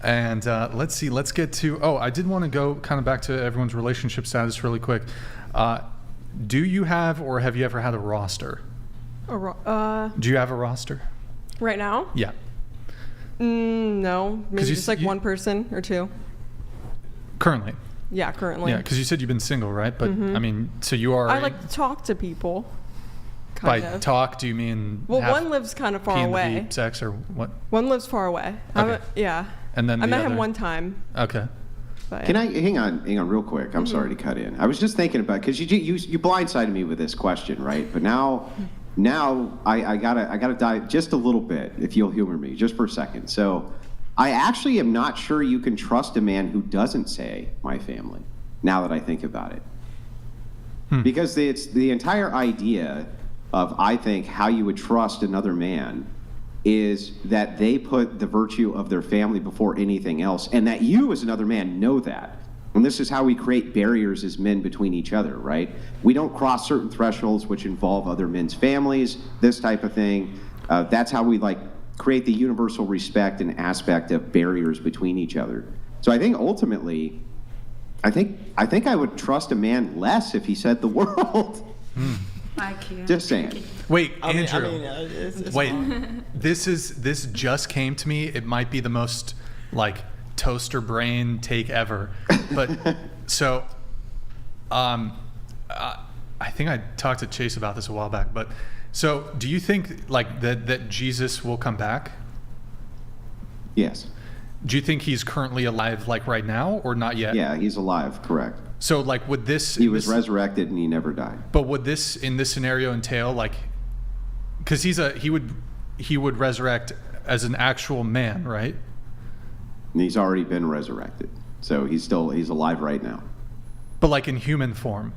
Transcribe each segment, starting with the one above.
And let's see. Let's get to. Oh, I did want to go kind of back to everyone's relationship status really quick. Do you have or have you ever had a roster? Do you have a roster? Right now? Yeah. No. Maybe just like one person or two. Currently? Yeah, currently. Yeah, because you said you've been single, right? But I mean, so you are. I like to talk to people. By talk, do you mean? Well, one lives kind of far away. Sex or what? One lives far away. Okay. Yeah. And then I met him one time. Okay. But Can I hang on real quick? I'm sorry to cut in. I was just thinking about because you blindsided me with this question, right? But now I gotta dive just a little bit, if you'll humor me, just for a second. So I actually am not sure you can trust a man who doesn't say my family. Now that I think about it, because it's the entire idea of, I think, how you would trust another man is that they put the virtue of their family before anything else, and that you as another man know that. And this is how we create barriers as men between each other, right? We don't cross certain thresholds which involve other men's families, this type of thing. That's how we create the universal respect and aspect of barriers between each other. So I think ultimately, I think I would trust a man less if he said the world. I can't. Just saying. Wait, Andrew. It's wait, fine. this just came to me. It might be the most toaster brain take ever, but so, I think I talked to Chase about this a while back. But so, do you think that Jesus will come back? Yes. Do you think he's currently alive, right now, or not yet? Yeah, he's alive. Correct. So, would this? He was resurrected and he never died. But would this, in this scenario, entail because he would resurrect as an actual man, right? And he's already been resurrected, so he's alive right now. But in human form.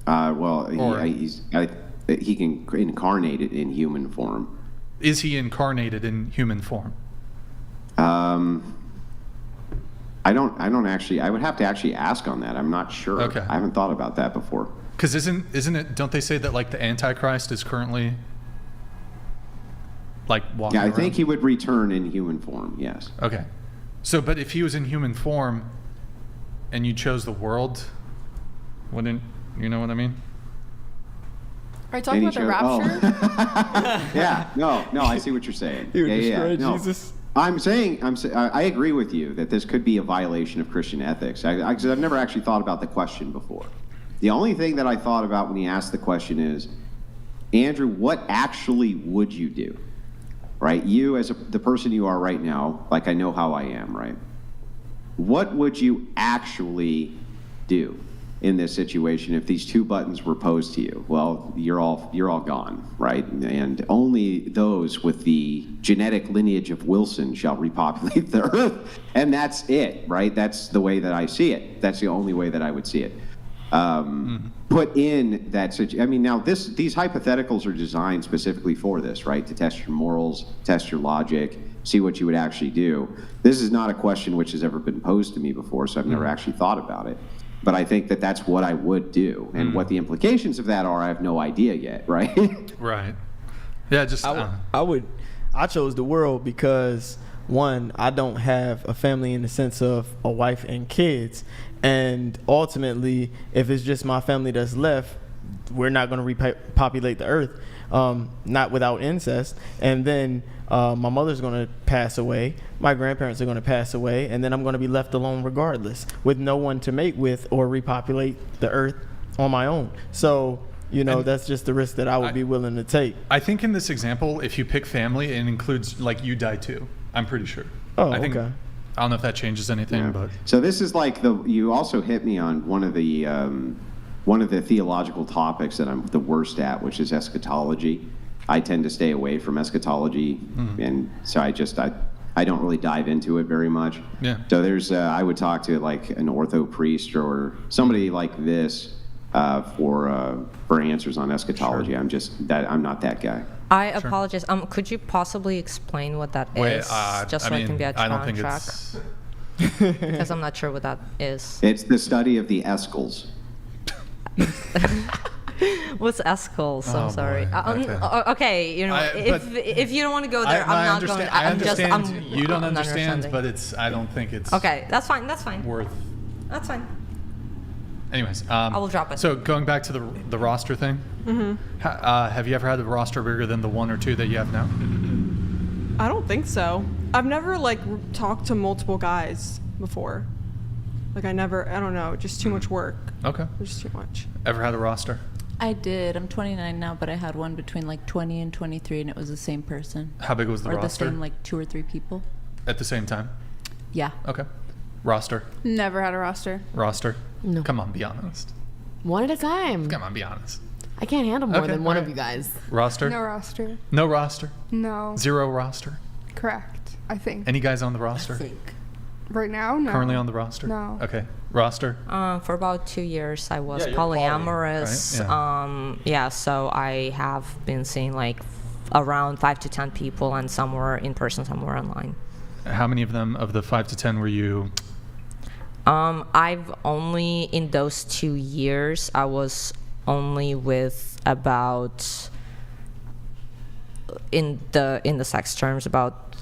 Well, he can incarnate it in human form. Is he incarnated in human form? I don't actually. I would have to actually ask on that. I'm not sure. Okay. I haven't thought about that before. Because isn't it? Don't they say that the Antichrist is currently walking Yeah, I around? think he would return in human form. Yes. Okay. So, but if he was in human form, and you chose the world, wouldn't you know what I mean? Are you talking about the rapture? Oh. Yeah. No. I see what you're saying. He would Yeah. destroy No. Jesus. I agree with you that this could be a violation of Christian ethics. I've never actually thought about the question before. The only thing that I thought about when he asked the question is, Andrew, what actually would you do? Right? You as the person you are right now, I know how I am, right? What would you actually do in this situation if these two buttons were posed to you? Well, you're all gone, right? And only those with the genetic lineage of Wilson shall repopulate the earth, and that's it, right? That's the way that I see it. That's the only way that I would see it. Put in that situation. I mean, now these hypotheticals are designed specifically for this, right? To test your morals, test your logic, see what you would actually do. This is not a question which has ever been posed to me before, so I've never actually thought about it. But I think that that's what I would do. And what the implications of that are, I have no idea yet, right? Right. Yeah, just... I chose the world because, one, I don't have a family in the sense of a wife and kids. And ultimately, if it's just my family that's left, we're not going to repopulate the earth, not without incest. And then my mother's going to pass away. My grandparents are going to pass away. And then I'm going to be left alone regardless, with no one to mate with or repopulate the earth on my own. So, that's just the risk that I would be willing to take. I think in this example, if you pick family, it includes, you die too. I'm pretty sure. Oh, okay. I don't know if that changes anything, but... So this is you also hit me on one of the theological topics that I'm the worst at, which is eschatology. I tend to stay away from eschatology, and so I don't really dive into it very much. Yeah. So there's I would talk to an ortho priest or somebody like this for answers on eschatology. Sure. I'm not that guy. I apologize. Could you possibly explain what that is? Just so I can be on track. Because I'm not sure what that is. It's the study of the Escals. What's Escal's? Oh, I'm sorry. boy. Okay, you know, if you don't want to go there, I'm not going. I understand. You don't I'm not understand, understanding. but I don't think it's Okay, that's fine. That's fine. worth. That's fine. Anyways, I will drop it. So going back to the roster thing, have you ever had a roster bigger than the 1 or 2 that you have now? I don't think so. I've never like talked to multiple guys before. Like I don't know, just too much work. Okay. Just too much. Ever had a roster? I did. I'm 29 now, but I had one between like 20 and 23, and it was the same person. How big was the or roster? Or the same like 2 or 3 people. At the same time? Yeah. Okay. Roster? Never had a roster. Roster? No. Come on, be honest. One at a time. Come on, be honest. I can't handle more Okay, than one alright. of you guys. Roster? No roster. No roster? No. 0 roster? Correct. I think. Any guys on the roster? Right now, no. Currently on the roster? No. Okay. Roster? For about 2 years, I was Yeah, you're polyamorous. poly, right? So I have been seeing like around 5 to 10 people, and somewhere in person, somewhere online. How many of them, of the 5 to 10, were you? I've only, in those 2 years, I was only with about, in the sex terms, about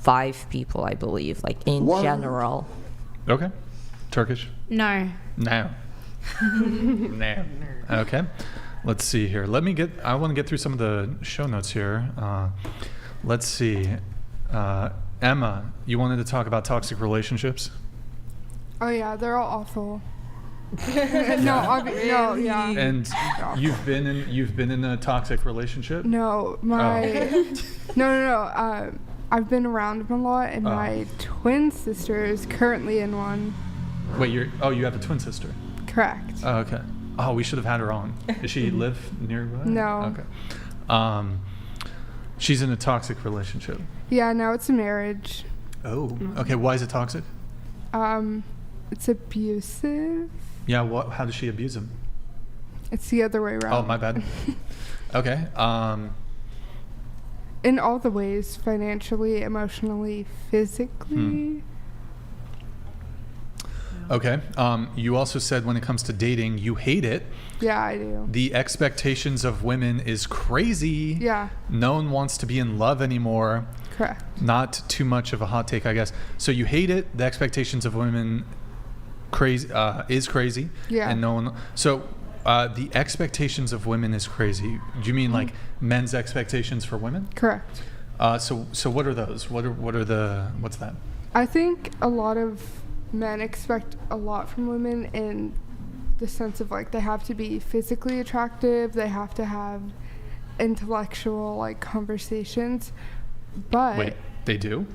5 people, I believe, like in general. Okay. Turkish? No. No. No. Okay. Let's see here. I want to get through some of the show notes here. Let's see. Emma, you wanted to talk about toxic relationships? Oh yeah, they're all awful. No, yeah. And you've been in a toxic relationship? No, no. I've been around them a lot, and my twin sister is currently in one. Wait, you have a twin sister? Correct. Oh, okay. Oh, we should have had her on. Does she live nearby? No. Okay. She's in a toxic relationship. Yeah, no, it's a marriage. Oh, okay. Why is it toxic? It's abusive. Yeah, how does she abuse him? It's the other way around. Oh, my bad. Okay. In all the ways, financially, emotionally, physically. Okay. You also said when it comes to dating, you hate it. Yeah, I do. The expectations of women is crazy. Yeah. No one wants to be in love anymore. Correct. Not too much of a hot take, I guess. So you hate it. The expectations of women is crazy. Yeah. And no one. So the expectations of women is crazy. Do you mean like men's expectations for women? Correct. So what are those? What's that? I think a lot of men expect a lot from women in the sense of like they have to be physically attractive, they have to have intellectual like conversations, but Wait, they do?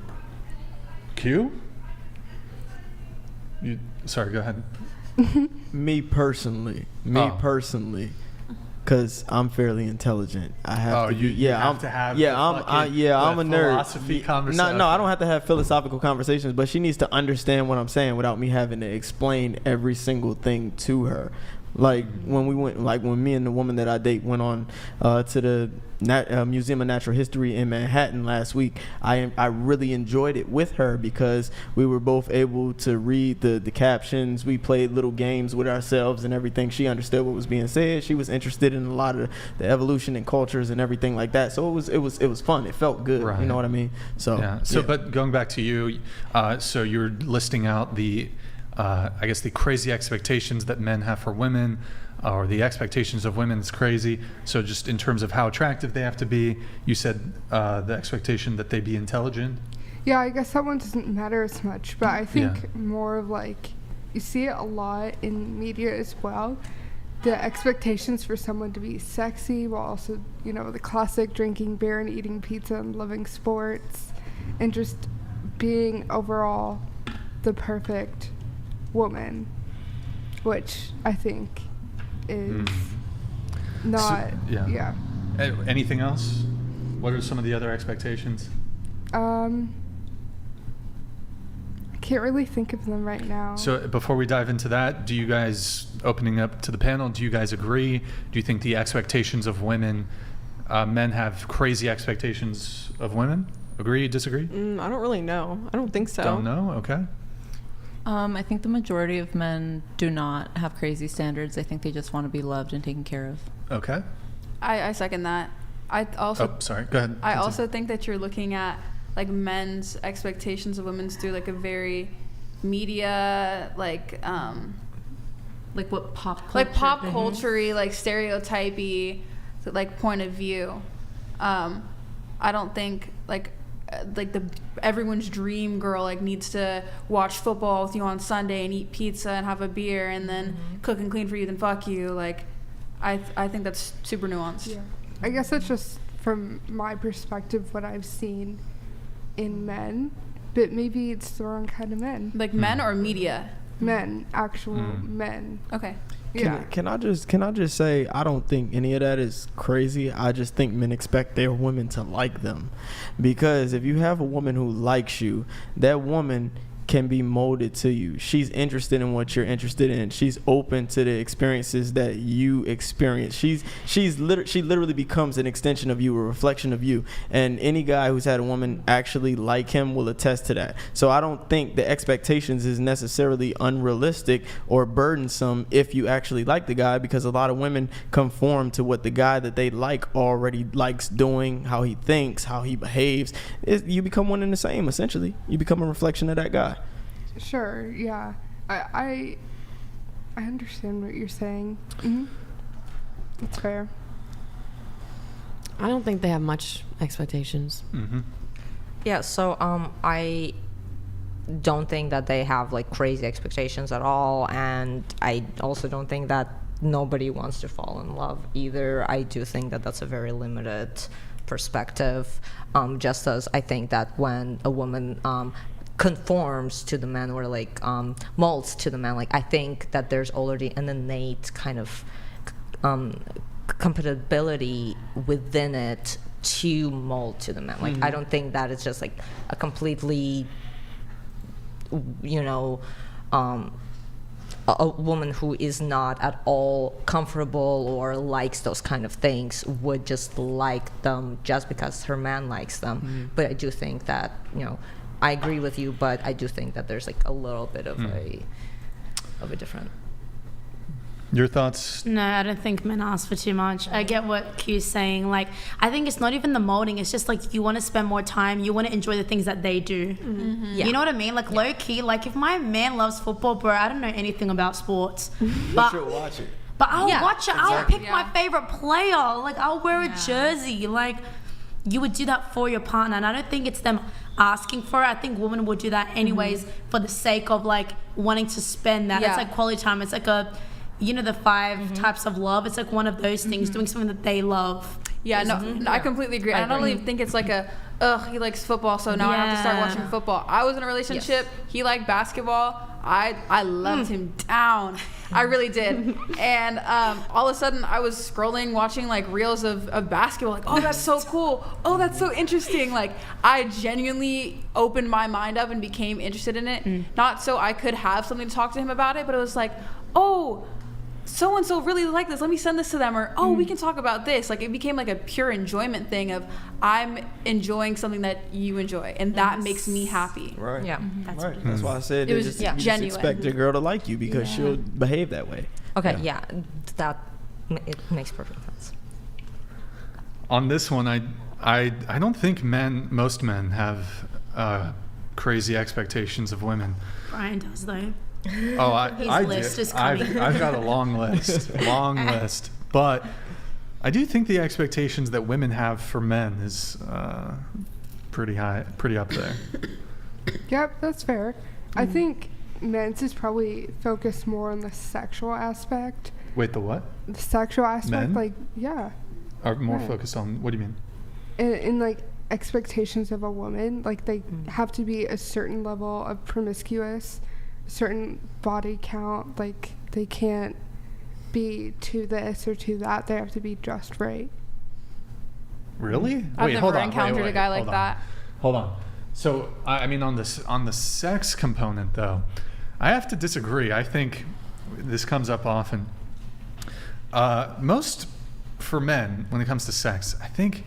Q? Sorry, go ahead. Me personally, because I'm fairly intelligent. I have to. You have to have. I'm a nerd. Philosophy conversation. No, I don't have to have philosophical conversations, but she needs to understand what I'm saying without me having to explain every single thing to her. Like when me and the woman that I date went on to the Museum of Natural History in Manhattan last week, I really enjoyed it with her because we were both able to read the captions. We played little games with ourselves and everything. She understood what was being said. She was interested in a lot of the evolution and cultures and everything like that. So it was fun. It felt good. Right. You know what I mean? So yeah. So but going back to you, so you're listing out the I guess the crazy expectations that men have for women, or the expectations of women is crazy. So just in terms of how attractive they have to be, you said the expectation that they be intelligent. yeah, I guess that one doesn't matter as much, but I think more of like you see it a lot in media as well. The expectations for someone to be sexy while also, the classic drinking beer and eating pizza and loving sports and just being overall the perfect woman, which I think is not. So, anything else? What are some of the other expectations? I can't really think of them right now. So before we dive into that, do you guys, opening up to the panel, do you guys agree? Do you think the expectations of women, men have crazy expectations of women? Agree, disagree? I don't really know. I don't think so. Don't know? Okay. I think the majority of men do not have crazy standards. I think they just want to be loved and taken care of. Okay. I second that. I also. Oh, sorry. Go ahead. I also think that you're looking at like men's expectations of women through like a very media like what pop culture, like pop culture-y, like stereotypy like point of view. I don't think like the everyone's dream girl like needs to watch football with you on Sunday and eat pizza and have a beer and then cook and clean for you, then fuck you. Like I think that's super nuanced. Yeah. I guess that's just from my perspective what I've seen in men, but maybe it's the wrong kind of men. Like men or media? Men, actual men. Okay. Can I just say I don't think any of that is crazy. I just think men expect their women to like them, because if you have a woman who likes you, that woman can be molded to you. She's interested in what you're interested in. She's open to the experiences that you experience. She literally becomes an extension of you, a reflection of you. And any guy who's had a woman actually like him will attest to that. So I don't think the expectations is necessarily unrealistic or burdensome if you actually like the guy, because a lot of women conform to what the guy that they like already likes doing, how he thinks, how he behaves. You become one and the same, essentially. You become a reflection of that guy. Sure, yeah. I understand what you're saying. Mm-hmm. That's fair. I don't think they have much expectations. Mm-hmm. Yeah, so I don't think that they have like crazy expectations at all, and I also don't think that nobody wants to fall in love either. I do think that that's a very limited perspective, just as I think that when a woman conforms to the man or like molds to the man, like I think that there's already an innate kind of compatibility within it to mold to the man. Like I don't think that it's just like a completely, you know, a woman who is not at all comfortable or likes those kind of things would just like them just because her man likes them. But I do think that, you know, I agree with you, but I do think that there's like a little bit of a different. Your thoughts? No, I don't think men ask for too much. I get what Q's saying. Like, I think it's not even the molding. It's just like you want to spend more time. You want to enjoy the things that they do. Yeah. You know what I mean? Like low key. Like if my man loves football, bro, I don't know anything about sports. But You should watch it. But I'll watch it. Exactly. I'll pick my favorite player. Like I'll wear a jersey. Like you would do that for your partner, and I don't think it's them asking for it. I think women would do that anyways for the sake of like wanting to spend that. It's like quality time. It's like a, you know, the 5 types of love. It's like one of those things, doing something that they love. Yeah, no, I completely agree. I don't even think it's like a, he likes football, so now I have to start watching football. I was in a relationship. He liked basketball. I loved him down. I really did. And all of a sudden, I was scrolling, watching like reels of basketball. Like, oh, that's so cool. Oh, that's so interesting. Like, I genuinely opened my mind up and became interested in it. Not so I could have something to talk to him about it, but it was like, oh, so-and-so really like this, let me send this to them, or we can talk about this. Like it became like a pure enjoyment thing of I'm enjoying something that you enjoy, and that makes me happy. Right. Yeah. That's Right. That's why I said It was just, just you genuine. just expect a girl to like you because she'll behave that way. Okay, that it makes perfect sense. On this one, I don't think most men have crazy expectations of women. Brian does though. Oh, I list did. is coming. I've got a long list, but I do think the expectations that women have for men is pretty up there. Yep, that's fair. I think men's is probably focused more on the sexual aspect. Wait, the what? The sexual aspect, Men? like, yeah. Are more Right. focused on, what do you mean? In like expectations of a woman, like they have to be a certain level of promiscuous, certain body count, like they can't be to this or to that, they have to be just right. Really? I've never encountered a guy like that. Hold on. So I mean, on the sex component though, I have to disagree. I think this comes up often. Most for men, when it comes to sex, I think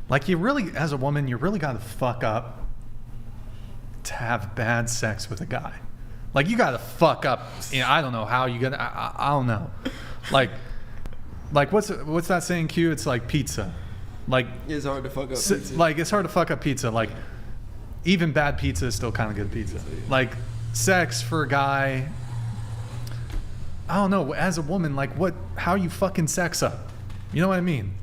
like you really, as a woman, you really got to fuck up to have bad sex with a guy. Like you gotta fuck up. I don't know how you gonna. I don't know. Like what's that saying? Q? It's like pizza. Like It's hard to fuck up. like it's hard to fuck up pizza. Like even bad pizza is still kind of good pizza. Like sex for a guy. I don't know. As a woman, like how you fucking sex up? You know what I mean?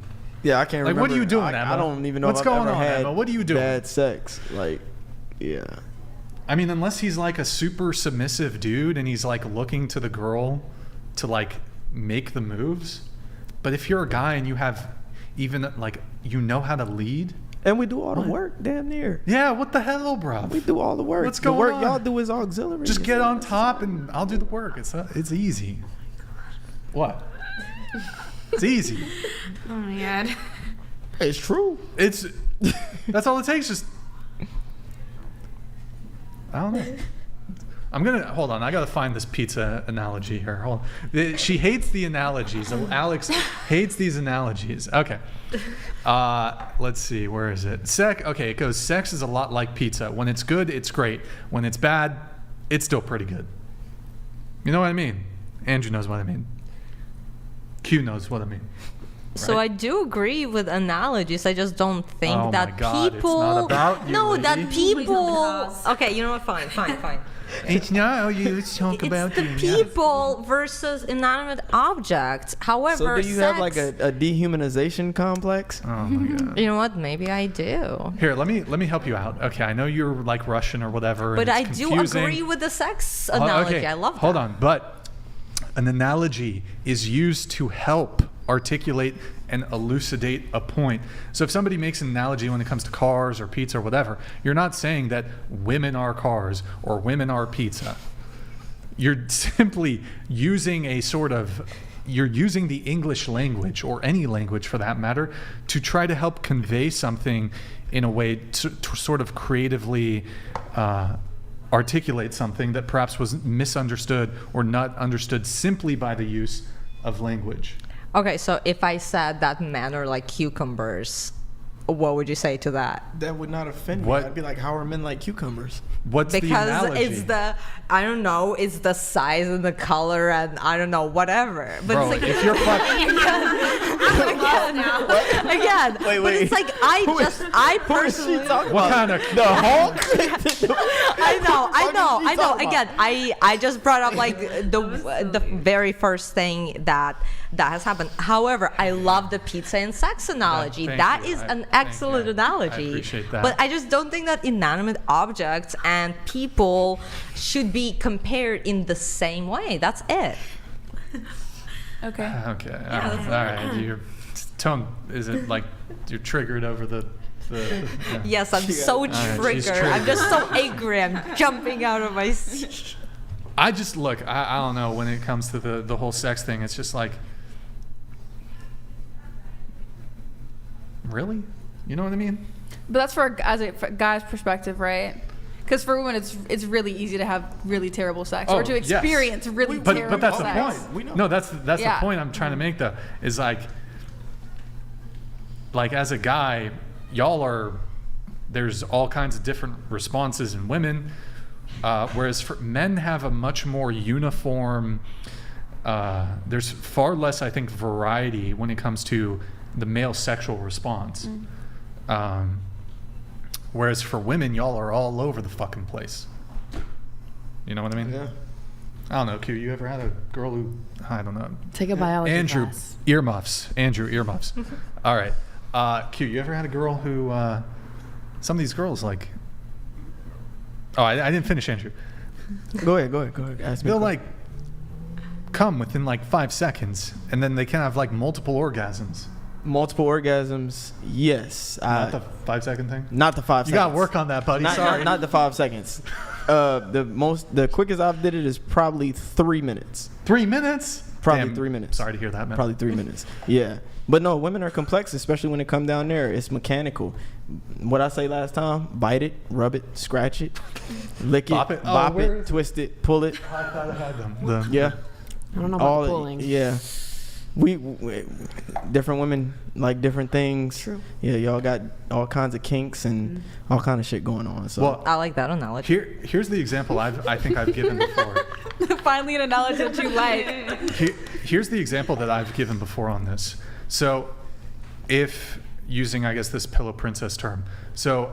Yeah, I can't Like, remember. what are you doing, I Emma? don't even know What's if I've going ever on, had Emma? What are you doing? bad sex. Like, yeah. I mean, unless he's like a super submissive dude and he's like looking to the girl to like make the moves. But if you're a guy and you have even like you know how to lead. And we do all the work, damn near. Yeah, what the hell, bro? We do all the work. What's going the work on? y'all do is auxiliary. Just It's get not on top and I'll do the work. It's easy. What? It's easy. Oh my god. It's true. That's all it takes. Just I don't know. Hold on. I gotta find this pizza analogy here. Hold on. She hates the analogies. Alex hates these analogies. Okay. Let's see. Where is it? Okay, it goes. Sex is a lot like pizza. When it's good, it's great. When it's bad, it's still pretty good. You know what I mean? Andrew knows what I mean. Q knows what I mean. So Right? I do agree with analogies. I just don't think Oh that my God, people. it's not about you, no, lady. that Please people. don't cause. Okay, you know what? Fine. It's not you talk about It's the people versus inanimate objects. However, So do you have like a dehumanization complex? Oh my God. You know what? Maybe I do. Here, let me help you out. Okay, I know you're like Russian or whatever. But and I it's do confusing. agree with the sex Oh, analogy. okay, I love that. Hold on, but an analogy is used to help articulate and elucidate a point. So if somebody makes an analogy when it comes to cars or pizza or whatever, you're not saying that women are cars or women are pizza. You're simply using you're using the English language or any language for that matter to try to help convey something in a way to sort of creatively articulate something that perhaps was misunderstood or not understood simply by the use of language. Okay, so if I said that men are like cucumbers, what would you say to that? That would not offend What? me. I'd be like, how are men like cucumbers? What's the Because analogy? it's I don't know, it's the size and the color and I don't know, whatever. But Bro, it's like, if you're fucking... again, Wait. but it's like I personally. What kind of... The Hulk? I know. talking Again, I just brought up like the very first thing that has happened. However, I love the pizza and sex analogy. thank That you. is I- an thank excellent you. I analogy. appreciate that. But I just don't think that inanimate objects and people should be compared in the same way. That's it. Okay. Okay. All right. Your tone, is it like you're triggered over the yeah. Yes, I'm so right, she's triggered. I'm just so angry. I'm jumping out of my seat. I just look. I don't know when it comes to the whole sex thing. It's just like, really, you know what I mean? But that's for a guy's perspective, right? Because for women, it's really easy to have really terrible sex or to yes. experience really terrible But that's sex. the point. We know. No, that's the Yeah. point I'm trying to make though. Is like as a guy, there's all kinds of different responses in women, whereas for men have a much more uniform. There's far less, I think, variety when it comes to the male sexual response. Whereas for women, y'all are all over the fucking place. You know what I mean? Yeah. I don't know, Q. You ever had a girl who, I don't know. Take a biology Andrew, class. earmuffs. Andrew, earmuffs. All right. Q, you ever had a girl who, some of these girls like, oh, I didn't finish, Andrew. Go ahead. Ask me. They'll like come within like 5 seconds and then they can have like multiple orgasms. Multiple orgasms, yes. Not the 5 second thing? Not the 5 You seconds. got to work on that, buddy. Sorry. Not the 5 seconds. The quickest I've did it is probably 3 minutes. 3 minutes? Probably Damn, 3 minutes. Sorry to hear that, man. Probably 3 minutes. Yeah. But no, women are complex, especially when it come down there. It's mechanical. What I say last time, bite it, rub it, scratch it, lick it, Bop it? Oh, bop where it, is it? twist it, pull it. I thought I had them. Yeah. I don't know about All the pulling. Yeah. we different women like different things. True. Yeah, y'all got all kinds of kinks and all kind of shit going on. So Well, I like that analogy. here's the example I think I've given before. Finally, an analogy that you like. Here's the example that I've given before on this. So, if using, I guess, this pillow princess term, so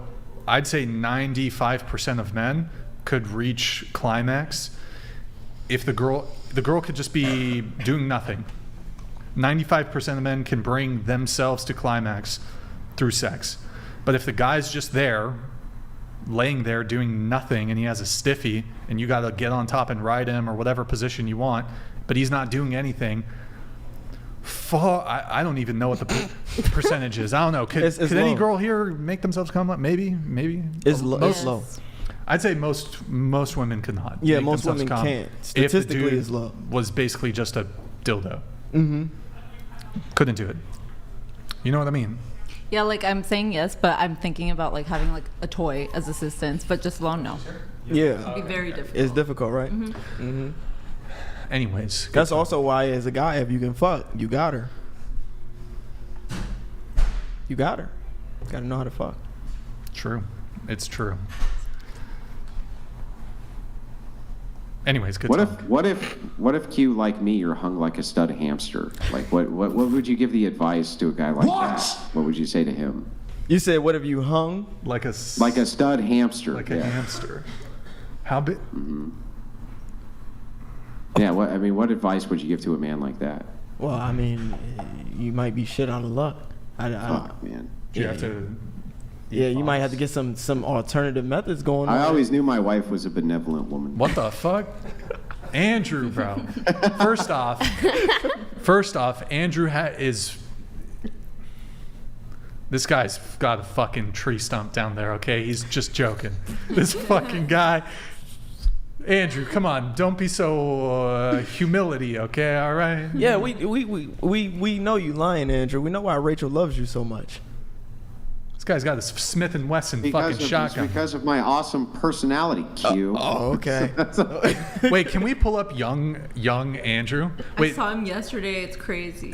I'd say 95% of men could reach climax if the girl could just be doing nothing. 95% of men can bring themselves to climax through sex. But if the guy's just there, laying there doing nothing, and he has a stiffy, and you got to get on top and ride him or whatever position you want, but he's not doing anything, I don't even know what the percentage is. I don't know. Could any low. girl here make themselves come up? Maybe. it's low. Most- It's low. I'd say most women could not. Yeah, make most themselves women come can't. if the Statistically, dude it's low. was basically just a dildo. Mm-hmm. Couldn't do it. You know what I mean? Yeah, like I'm saying yes, but I'm thinking about like having like a toy as assistance, but just alone, no. Yeah, It'd be very difficult. it's difficult, right? Mm-hmm. Anyways, That's also why, as a guy, if you can fuck, you got her. You got her. Got to know how to fuck. true. It's true. Anyways, good talk. What if Q, like me, you're hung like a stud hamster? Like what would you give the advice to a guy like that? What would you say to him? You said, what if you hung? Like a stud hamster. like a hamster. How big? Yeah, what advice would you give to a man like that? Well, I mean, you might be shit out of luck. I Fuck, man. Do you have to? yeah, you might have to get some alternative methods going on. I always knew my wife was a benevolent woman. What the fuck? Andrew, bro. First off, Andrew is. This guy's got a fucking tree stump down there, okay? He's just joking. This fucking guy. Andrew, come on. Don't be so humility, okay? All right? Yeah, we know you lying, Andrew. We know why Rachel loves you so much. This guy's got a Smith & Wesson Because fucking of, shotgun. it's because of my awesome personality, Q. Oh, okay. Wait, can we pull up young Andrew? I Wait, saw him yesterday. It's crazy.